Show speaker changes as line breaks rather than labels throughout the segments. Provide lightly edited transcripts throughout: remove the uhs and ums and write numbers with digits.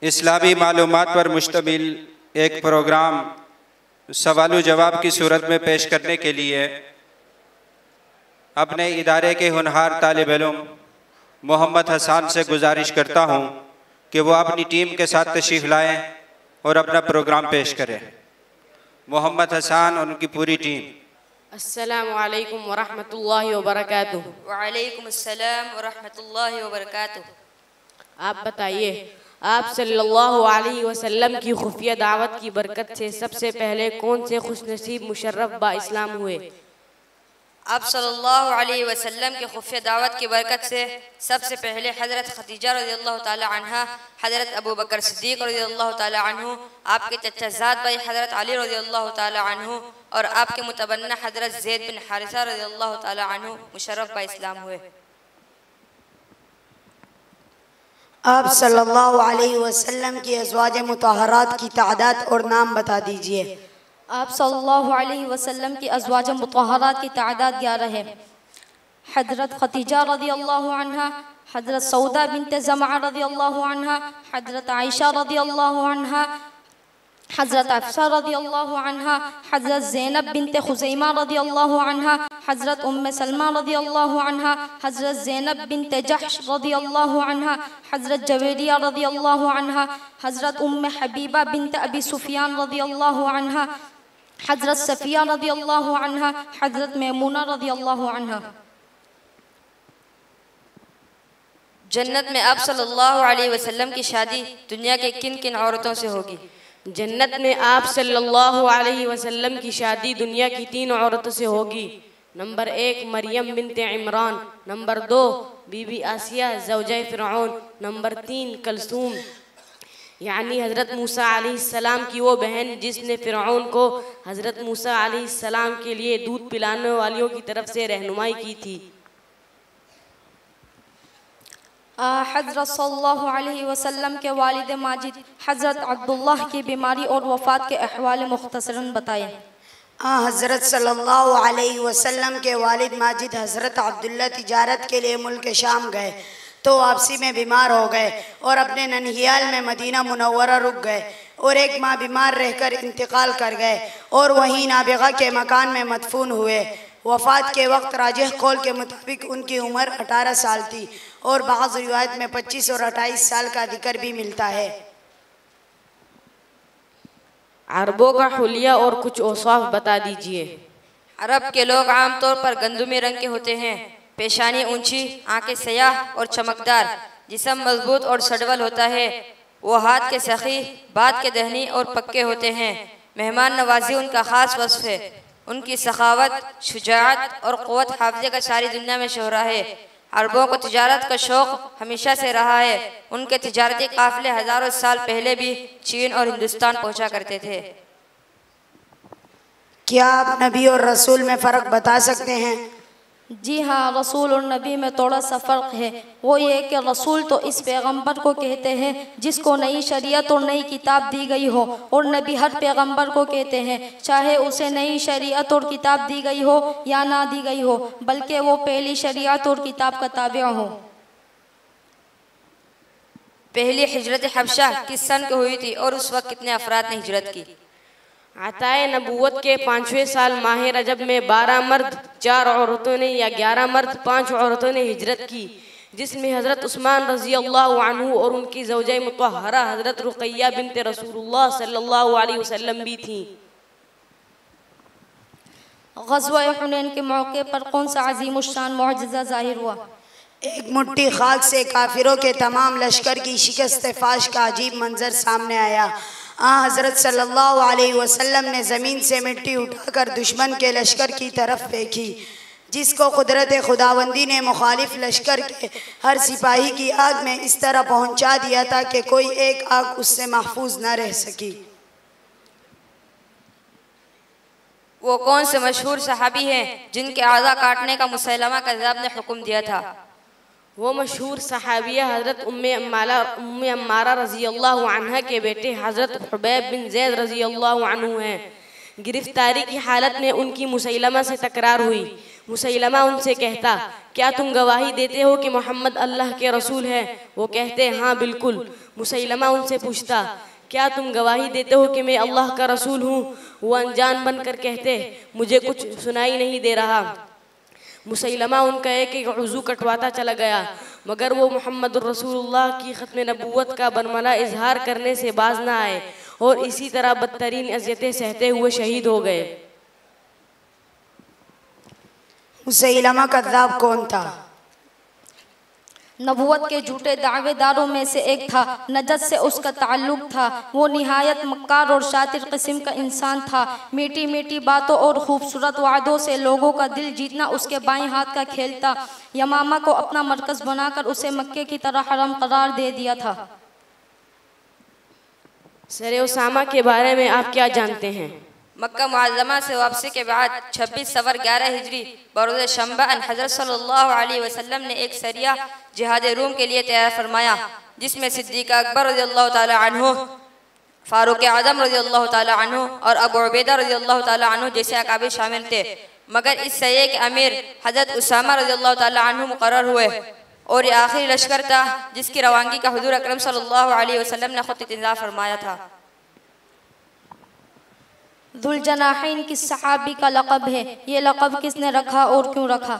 इस्लामी मालूमात पर मुश्तमिल एक प्रोग्राम सवाल जवाब की सूरत में पेश करने के लिए अपने इदारे के होनहार तालिब इल्म मोहम्मद हसन से गुजारिश करता हूँ कि वो अपनी टीम के साथ तशरीफ़ लाएँ और अपना प्रोग्राम पेश करें। मोहम्मद हसन और उनकी पूरी टीम।
अस्सलामु अलैकुम वरहमतुल्लाहि वबरकातुहू।
वालेकुम अस्सलाम वरहमतुल्लाहि वबरकातुहू।
आप बताइए, आप सल्लल्लाहु अलैहि वसल्लम की खुफिया दावत की बरकत से सबसे पहले कौन से खुशनसीब मुशर्रफ बा इस्लाम हुए?
आप सल्लल्लाहु अलैहि वसल्लम के खुफिया दावत की बरकत से सबसे पहले हज़रत खदीजा रज़ियल्लाहु ताला अन्हा, हज़रत अबू बकर सिद्दीक़ रज़ियल्लाहु ताला अन्हु, आपके चचाज़ाद भाई हज़रत अली रज़ियल्लाहु ताला अन्हु और आपके मुतबन्ना हज़रत ज़ैद बिन हारिसा रज़ियल्लाहु ताला अन्हु मुशर्रफ बा इस्लाम हुए।
आप सल्लल्लाहु अलैहि वसल्लम की अज़वाज मुतहहरात की तादाद और नाम बता दीजिए।
आप सल्लल्लाहु अलैहि वसल्लम की अज़वाज मुतहहरात की तादाद 11 है। हज़रत खदीजा रज़ियल्लाहु अन्हा, हज़रत सौदा बिन्त ज़मआ रज़ियल्लाहु अन्हा, हज़रत आयशा रज़ियल्लाहु अन्हा, हज़रत हफ्सा रज़ियल्लाहु अन्हा, हज़रत ज़ैनब बिन्त खुज़ैमा रज़ियल्लाहु अन्हा, हज़रत उम्मे सलमा रज़ियल्लाहु अन्हा, हज़रत ज़ैनब बिन्त जहश रज़ियल्लाहु अन्हा, हज़रत जवेरिया रज़ियल्लाहु अन्हा, हज़रत उम्मे हबीबा बिन्त अबी सुफियान रज़ियल्लाहु अन्हा, हज़रत सफ़िया रज़ियल्लाहु अन्हा, हज़रत मैमूना रज़ियल्लाहु अन्हा।
जन्नत में आप सल्लल्लाहु अलैहि वसल्लम की शादी दुनिया के किन किन औरतों से होगी?
जन्नत में आप सल्लल्लाहु अलैहि वसल्लम की शादी दुनिया की 3 औरतों से होगी। नंबर 1 मरियम बिन्त इमरान, नंबर 2 बीबी आसिया ज़ौजा फ़िरऔन, नंबर 3 कलसूम यानी हज़रत मूसा अलैहिस्सलाम की वो बहन जिसने फ़िरऔन को हज़रत मूसा अलैहिस्सलाम के लिए दूध पिलाने वालियों की तरफ से रहनुमाई की थी।
हज़रत सल्लल्लाहु अलैहि वसल्लम के वालिद माजिद हज़रत अब्दुल्लाह की बीमारी और वफ़ात के अहवाल मुख्तसरन बताएं।
हज़रत सल्लल्लाहु अलैहि वसल्लम के वालिद माजिद हज़रत अब्दुल्ला तिजारत के लिए मुल्क शाम गए तो वापसी में बीमार हो गए और अपने ननहियाल में मदीना मुनव्वरा रुक गए और 1 माह बीमार रहकर इंतकाल कर गए और वहीं नाबिगा के मकान में मदफून हुए। वफ़ात के वक्त राजिह कौल के मुताबिक उनकी उम्र 18 साल थी और बाज़ रिवायत में 25 और 28 साल का जिक्र भी मिलता है।
अरबों का हुलिया और कुछ औसाफ बता दीजिए।
अरब के लोग आमतौर पर गंदुमी रंग के होते हैं, पेशानी ऊंची, आंखें सयाह और चमकदार, जिस्म मजबूत और सडवल होता है। वो हाथ के सखी, बात के दहनी और पक्के होते हैं। मेहमान नवाजी उनका ख़ास वस्फ है। उनकी सखावत, शुजाअत और क़ुव्वत हाफ़िज़े का सारी दुनिया में शोहरा है। अरबों को तिजारत का शौक़ हमेशा से रहा है। उनके तिजारती काफ़िले हज़ारों साल पहले भी चीन और हिंदुस्तान पहुँचा करते थे।
क्या आप नबी और रसूल में फ़र्क बता सकते हैं?
जी हाँ, रसूल और नबी में थोड़ा सा फ़र्क है। वो ये कि रसूल तो इस पैगंबर को कहते हैं जिसको नई शरीयत और नई किताब दी गई हो, और नबी हर पैगंबर को कहते हैं चाहे उसे नई शरीयत और किताब दी गई हो या ना दी गई हो, बल्कि वो पहली शरीयत और किताब का ताबिआ हो।
पहली हिजरत हबशा किस सन को हुई थी और उस वक्त कितने अफराद ने हिजरत की?
अताए नबूवत के 5वें साल माह रजब में 12 मर्द 4 औरतों ने या 11 मर्द 5 औरतों ने हिजरत की, जिसमें हज़रत उस्मान रज़ी अल्लाह अन्हु और उनकी ज़ौजा मुतहहरा हज़रत रुक़ैया बिन्त रसूलुल्लाह सल्लल्लाहु अलैहि वसल्लम भी थीं।
ग़ज़वा हुनैन के मौके पर कौन सा अज़ीमुश्शान मुअजिज़ा ज़ाहिर हुआ?
एक मुट्ठी खाक से काफिरों के तमाम लश्कर की शिकस्त फाश का अजीब मंजर सामने आया। हज़रत सल्लल्लाहु अलैहि वसल्लम ने ज़मीन से मिट्टी उठाकर दुश्मन के लश्कर की तरफ फेंकी, जिसको कुदरत खुदावंदी ने मुखालिफ लश्कर के हर सिपाही की आग में इस तरह पहुंचा दिया था कि कोई एक आग उससे महफूज न रह सकी।
वो कौन से मशहूर सहाबी हैं जिनके आज़ा काटने का मुसैलमा कज़्ज़ाब ने हुक्म दिया था?
वो मशहूर सहाबिया हज़रत उम्मे अम्मारा रज़ी अल्लाह अन्हा के बेटे हज़रत हुबैब बिन ज़ैद रज़ी अल्लाह अन्हु हैं। गिरफ्तारी की हालत में उनकी मुसैलमा से तकरार हुई। मुसैलमा उनसे कहता, क्या तुम गवाही देते हो कि मोहम्मद अल्लाह के रसूल हैं? वो कहते, हाँ बिल्कुल। मुसैलमा उनसे पूछता, क्या तुम गवाही देते हो कि मैं अल्लाह का रसूल हूँ? वो अनजान बनकर कहते, मुझे कुछ सुनाई नहीं दे रहा। मुसैलमा उनका एक एक उज़ू कटवाता चला गया, मगर वो मोहम्मद रसूलुल्लाह की ख़त्म नबूवत का बरमला इजहार करने से बाज ना आए और इसी तरह बदतरीन अज़ियतें सहते हुए शहीद हो गए।
मुसैलमा कज़्ज़ाब कौन था?
नबूवत के झूठे दावेदारों में से एक था। नजद से उसका ताल्लुक था। वो निहायत मक्कार और शातिर किस्म का इंसान था। मीठी मीठी बातों और खूबसूरत वादों से लोगों का दिल जीतना उसके बाएं हाथ का खेल था। यमामा को अपना मरकज़ बनाकर उसे मक्के की तरह हरम करार दे दिया था।
सरे उसामा के बारे में आप क्या जानते हैं?
मक्का मुअज़्ज़मा से वापसी के बाद 26 सफ़र 11 हिजरी बरोज़ शंबा हज़रत सल्लल्लाहु अलैहि वसल्लम ने एक सरिया जिहाद रूम के लिए तैयार फरमाया, जिसमें सिद्दीक़ अकबर रज़ियल्लाहु ताला अन्हु, फ़ारूक़ आज़म रज़ियल्लाहु ताला अन्हु और अबू उबैदा रज़ियल्लाहु ताला अन्हु जैसे अकाबिर शामिल थे। मगर इस सरिया के अमीर हज़रत उसामा रज़ियल्लाहु ताला अन्हु मुकर्रर हुए और ये आखिरी लश्कर था जिसकी रवानगी का हुज़ूर अकरम सल्लल्लाहु अलैहि वसल्लम ने खुद इंतज़ार फरमाया था।
दुलजनाहैन किस सहाबी का लक़ब है? ये लक़ब किसने रखा और क्यों रखा?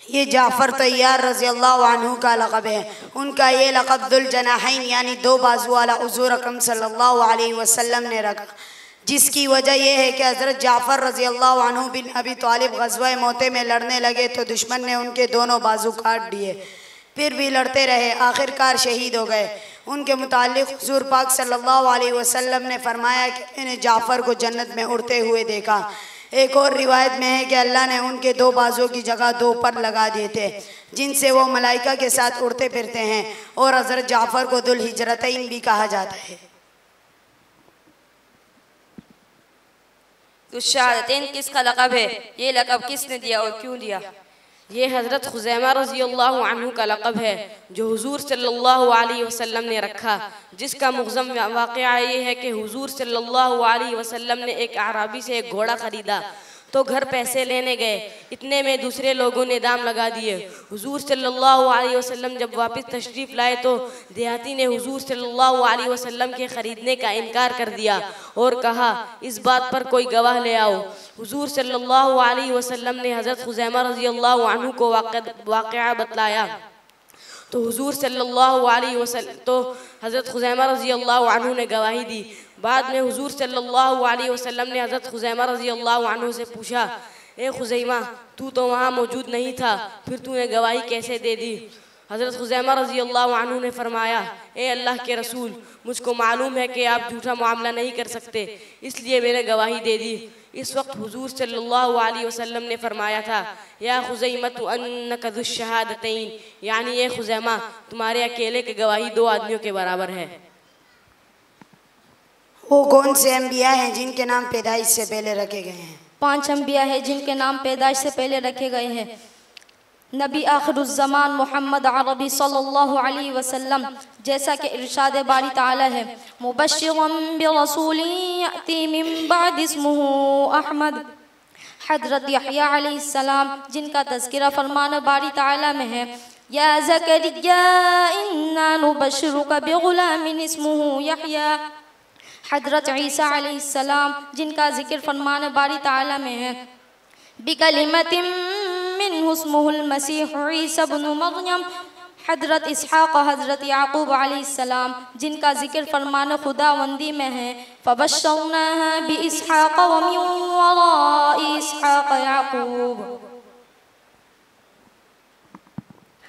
ये जाफ़र तैयार रज़ियल्लाहु अन्हु का लक़ब है। उनका ये लक़ब दुलजनाहैन यानी दो बाजू वाला हुज़ूर अकरम सल्लल्लाहु अलैहि वसल्लम ने रखा, जिसकी वजह यह है कि हज़रत जाफ़र रज़ियल्लाहु अन्हु बिन अबी तालिब ग़ज़वा मोते में लड़ने लगे तो दुश्मन ने उनके दोनों बाजू काट दिए। फिर भी लड़ते रहे, आखिरकार शहीद हो गए। उनके मुतालिक हुज़ूर पाक सल्लल्लाहु अलैहि वसल्लम ने फरमाया कि मैंने जाफ़र को जन्नत में उड़ते हुए देखा। एक और रिवायत में है कि अल्लाह ने उनके दो बाजों की जगह दो पर लगा दिए थे, जिनसे वो मलाइका के साथ उड़ते फिरते हैं, और हज़रत जाफ़र को दुल हिजरतैन भी कहा जाता है।
दुश्शहादतैन किसका लक़ब है? ये लक़ब किसने दिया और क्यों दिया?
ये हज़रत खुज़ैमा रज़ियल्लाहु अन्हु का लक़ब है जो हुज़ूर सल्लल्लाहु अलैहि वसल्लम ने रखा, जिसका मुग़ज़म वाक़या ये है कि हुज़ूर सल्लल्लाहु अलैहि वसल्लम ने एक आराबी से एक घोड़ा ख़रीदा तो घर पैसे लेने गए। इतने में दूसरे लोगों ने दाम लगा दिए। हुज़ूर सल्लल्लाहु अलैहि वसल्लम जब वापस तशरीफ़ लाए तो देहाती ने हुज़ूर सल्लल्लाहु अलैहि वसल्लम के ख़रीदने का इनकार कर दिया और कहा, इस बात पर कोई गवाह ले आओ। हुज़ूर सल्लल्लाहु अलैहि वसल्लम ने हज़रत खुज़ैमा रज़ियल्लाहु अन्हु को वाक़या बतलाया तो हुज़ूर सल्लल्लाहु अलैहि वसल्लम तो हज़रत खुज़ैमा रज़ियल्लाहु अन्हु ने गवाही दी। बाद में हुज़ूर सल्लल्लाहु अलैहि वसल्लम ने हज़रत खुज़ैमा रज़ियल्लाहु अन्हु से पूछा, ए खुज़ैमा, तू तो वहाँ मौजूद नहीं था, फिर तूने गवाही कैसे दे दी? हज़रत खुज़ैमा रज़ियल्लाहु अन्हु ने फरमाया, ए अल्लाह के रसूल, मुझको मालूम है कि आप झूठा मामला नहीं कर सकते, इसलिए मैंने गवाही दे दी। इस वक्त हुज़ूर सल्लल्लाहु अलैहि वसल्लम ने फरमाया था, या खुज़ैमतु अन्नका दुश्शहादतैन, यानी ये खुज़ैमा, तुम्हारे अकेले की गवाही दो आदमियों के बराबर है।
वो कौन से अंबिया हैं जिनके नाम पैदाइश से पहले रखे गए हैं?
5 अंबिया हैं जिनके नाम पैदाइश से पहले रखे गए हैं। नबी आखिरुज़्ज़मान मोहम्मद अरबी सल्लल्लाहु अलैहि वसल्लम, जैसा कि इरशाद बारी ताला है, मुबश्शिरन बिरसूलिन याती मिन बाद इस्मुहु अहमद। हज़रत यहया अलैहिस्सलाम, जिनका तज़किरा फरमान बारी ताला में है, या ज़करिया इन्ना नुबश्शिरुका बिग़ुलामिन इस्मुहु यहया। हज़रत ईसा अलैहिस्सलाम, जिनका ज़िक्र फरमान बारी ताला में है, बिकलिमतिन मिन्हु इस्मुहुल मसीह ईसा इब्नु मरियम। हज़रत इसहाक़, हज़रत याक़ूब अलैहिस्सलाम, जिनका ज़िक्र फरमान खुदावंदी में है, फ़बश्शरनाहा बिइस्हाक़ व मिन वराइ इसहाक़ याक़ूब।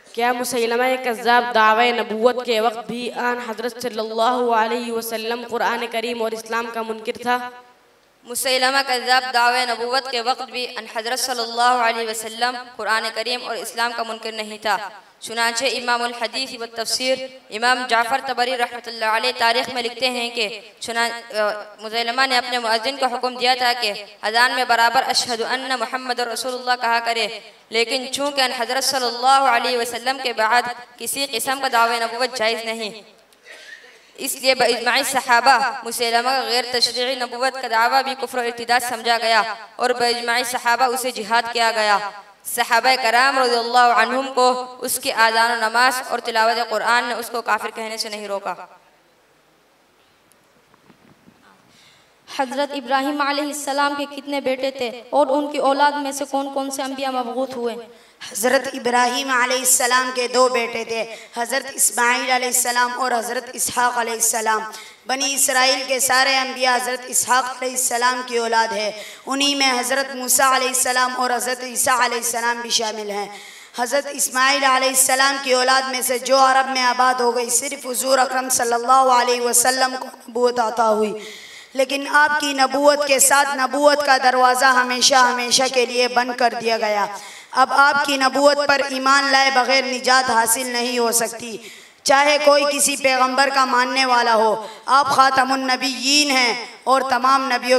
क्या मुसैलमा कज़्ज़ाब दावे नबूवत के वक्त भी आन हज़रत सल्लल्लाहु अलैहि वसल्लम कुरान करीम और इस्लाम का मुनकिर था?
मुसैलमा कज़्ज़ाब दावे नबूवत के वक्त भी हज़रत सल्लल्लाहु अलैहि वसल्लम कुरान करीम और इस्लाम का मुनकिर नहीं था। चुनांचे इमामुल हदीस व तफसीर इमाम जाफ़र तबरी रहमतुल्लाह अलैह तारीख़ में लिखते हैं कि मुसैलमा ने अपने मुअज़्ज़िन को हुक्म दिया था कि अज़ान में बराबर अशहदु अन्ना मुहम्मद रसूलुल्लाह कहा करे, लेकिन चूँकि हज़रत सल्लल्लाहु अलैहि वसल्लम के बाद किसी किस्म का दावे नबूवत जायज़ नहीं, इसलिए बइजमाई सहाबा मुसैलमा का गैर तशरीई नबूवत का दावा भी कुफ्र और इर्तिदाद समझा गया और बइजमाई सहाबा उसे जिहाद किया गया। सहाबा कराम रज़ियल्लाहु अन्हुम को उसकी आज़ान और नमाज और तिलावत कुरान ने उसको काफिर कहने से नहीं रोका।
हज़रत इब्राहीम अलैहिस्सलाम के कितने बेटे थे और उनकी औलाद में से कौन कौन से अंबिया मबऊथ हुए?
हज़रत इब्राहीम अलैहिस्सलाम के 2 बेटे थे, हज़रत इस्माईल अलैहिस्सलाम और हज़रत इसहाक़ अलैहिस्सलाम। बनी इसराइल के सारे अंबिया हज़रत इसहाक़ अलैहिस्सलाम की औलाद है। उन्हीं में हज़रत मूसा अलैहिस्सलाम और हज़रत ईसा अलैहिस्सलाम भी शामिल हैं। हज़रत इस्माईल अलैहिस्सलाम की औलाद में से जो अरब में आबाद हो गई, सिर्फ हुज़ूर अकरम सल्लल्लाहु अलैहि वसल्लम को नबूवत अता हुई, लेकिन आपकी नबूवत के साथ नबूवत का दरवाज़ा हमेशा हमेशा के लिए बंद कर दिया गया। अब आपकी नबूवत पर ईमान लाए बग़ैर निजात हासिल नहीं हो सकती, चाहे कोई किसी पैगंबर का मानने वाला हो। आप ख़ातमुन नबिय्यीन हैं और तमाम नबियों